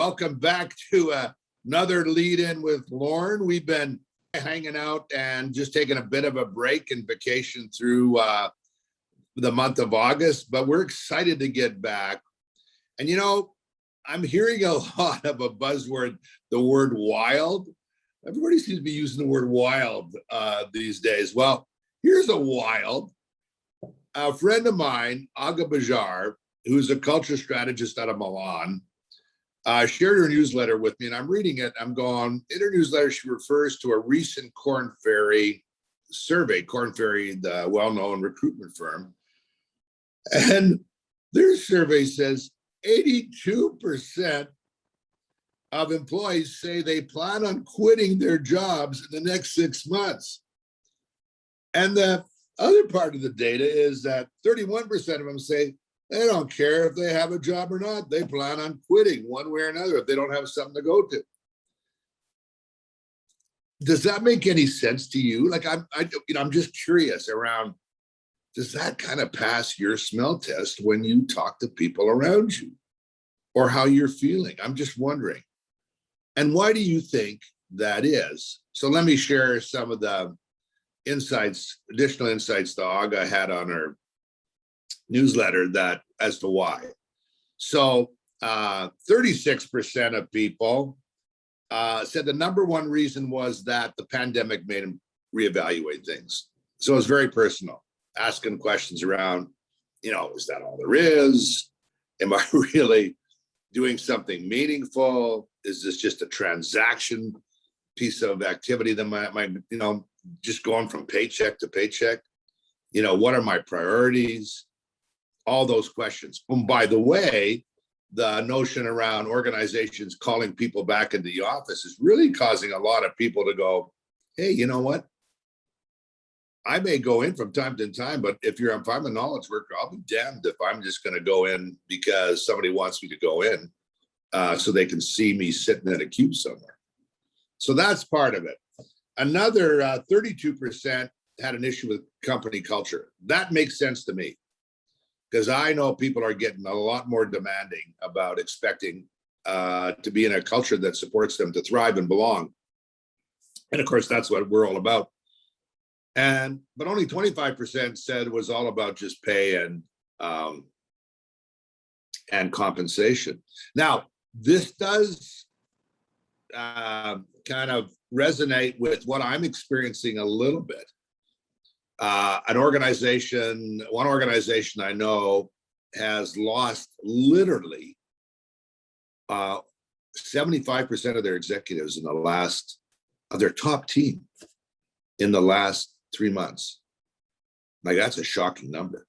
Welcome back to another Lead In with Lorne. We've been hanging out and just taking a bit of a break and vacation through the month of August, but we're excited to get back. And you know, I'm hearing a lot of a buzzword, the word wild. Everybody seems to be using the word wild these days. Well, here's a wild. A friend of mine, Aga Bajar, who's a culture strategist out of Milan, shared her newsletter with me, and I'm reading it. I'm going, in her newsletter, she refers to a recent Korn Ferry survey, Korn Ferry, the well-known recruitment firm. And their survey says 82% of employees say they plan on quitting their jobs in the next 6 months. And the other part of the data is that 31% of them say they don't care if they have a job or not. They plan on quitting one way or another if they don't have something to go to. Does that make any sense to you? Like I'm just curious around, does that kind of pass your smell test when you talk to people around you or how you're feeling? I'm just wondering. And why do you think that is? So let me share some of the insights, additional insights that Aga had on her newsletter that as to why. So 36% of people said the number one reason was that the pandemic made them reevaluate things. So it's very personal, asking questions around, is that all there is? Am I really doing something meaningful? Is this just a transaction piece of activity that might just going from paycheck to paycheck? What are my priorities? All those questions. And by the way, the notion around organizations calling people back into the office is really causing a lot of people to go, hey, you know what? I may go in from time to time, but if I'm a knowledge worker, I'll be damned if I'm just going to go in because somebody wants me to go in so they can see me sitting in a cube somewhere. So that's part of it. Another 32% had an issue with company culture. That makes sense to me because I know people are getting a lot more demanding about expecting to be in a culture that supports them to thrive and belong. And of course, that's what we're all about. But only 25% said it was all about just pay and compensation. Now, this does kind of resonate with what I'm experiencing a little bit. One organization I know has lost literally 75% of their executives of their top team in the last 3 months. Like, that's a shocking number.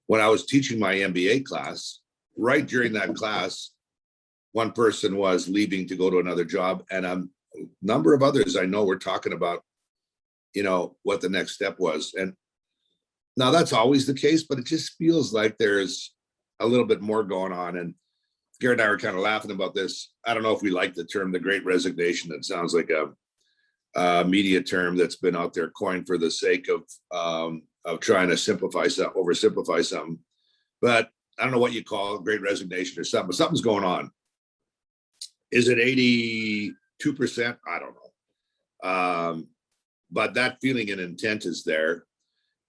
When I was teaching my MBA class, right during that class, one person was leaving to go to another job, and a number of others I know were talking about, what the next step was. And now that's always the case, but it just feels like there's a little bit more going on. And Garrett and I were kind of laughing about this. I don't know if we like the term, the Great Resignation. It sounds like a media term that's been out there coined for the sake of trying to oversimplify something. But I don't know what you call it, Great Resignation or something, but something's going on. Is it 82%? I don't know. But that feeling and intent is there.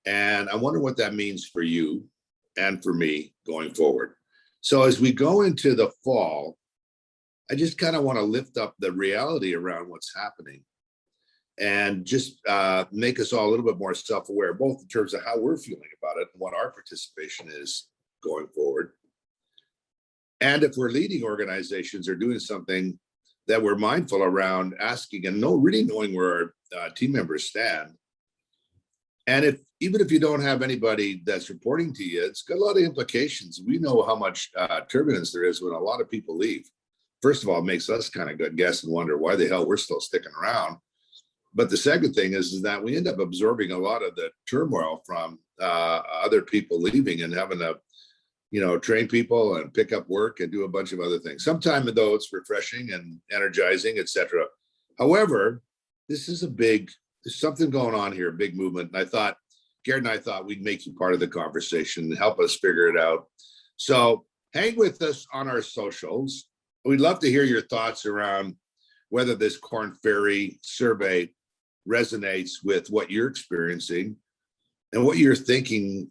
And I wonder what that means for you and for me going forward. So as we go into the fall, I just kind of want to lift up the reality around what's happening and just make us all a little bit more self-aware, both in terms of how we're feeling about it and what our participation is going forward. And if we're leading organizations or doing something that we're mindful around asking and really knowing where our team members stand. And even if you don't have anybody that's reporting to you, it's got a lot of implications. We know how much turbulence there is when a lot of people leave. First of all, it makes us kind of guess and wonder why the hell we're still sticking around. But the second thing is that we end up absorbing a lot of the turmoil from other people leaving and having to train people and pick up work and do a bunch of other things. Sometimes, though, it's refreshing and energizing, etc. However, there's something going on here, a big movement. And Garrett and I thought we'd make you part of the conversation and help us figure it out. So hang with us on our socials. we'd love to hear your thoughts around whether this Korn Ferry survey resonates with what you're experiencing and what you're thinking.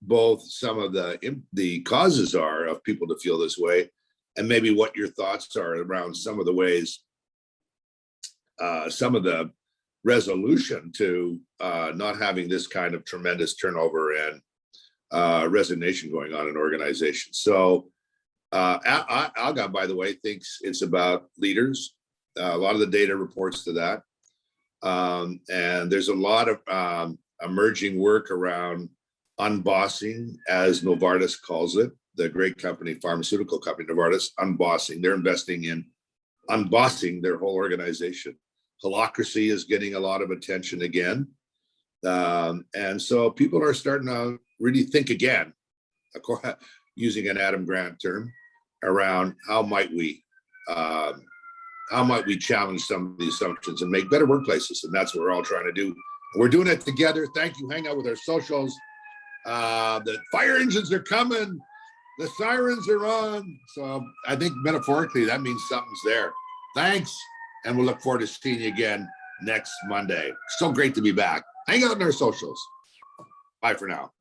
Both some of the causes are of people to feel this way, and maybe what your thoughts are around some of the ways, some of the resolution to not having this kind of tremendous turnover and resignation going on in organizations. So Alga, by the way, thinks it's about leaders. A lot of the data reports to that. And there's a lot of emerging work around unbossing, as Novartis calls it, the great company, pharmaceutical company, Novartis, unbossing. They're investing in unbossing their whole organization. Holacracy is getting a lot of attention again. And so people are starting to really think again, using an Adam Grant term, around how might we challenge some of these assumptions and make better workplaces. And that's what we're all trying to do. We're doing it together. Thank you. Hang out with our socials. The fire engines are coming. The sirens are on. So I think metaphorically, that means something's there. Thanks. And we'll look forward to seeing you again next Monday. So great to be back. Hang out in our socials. Bye for now.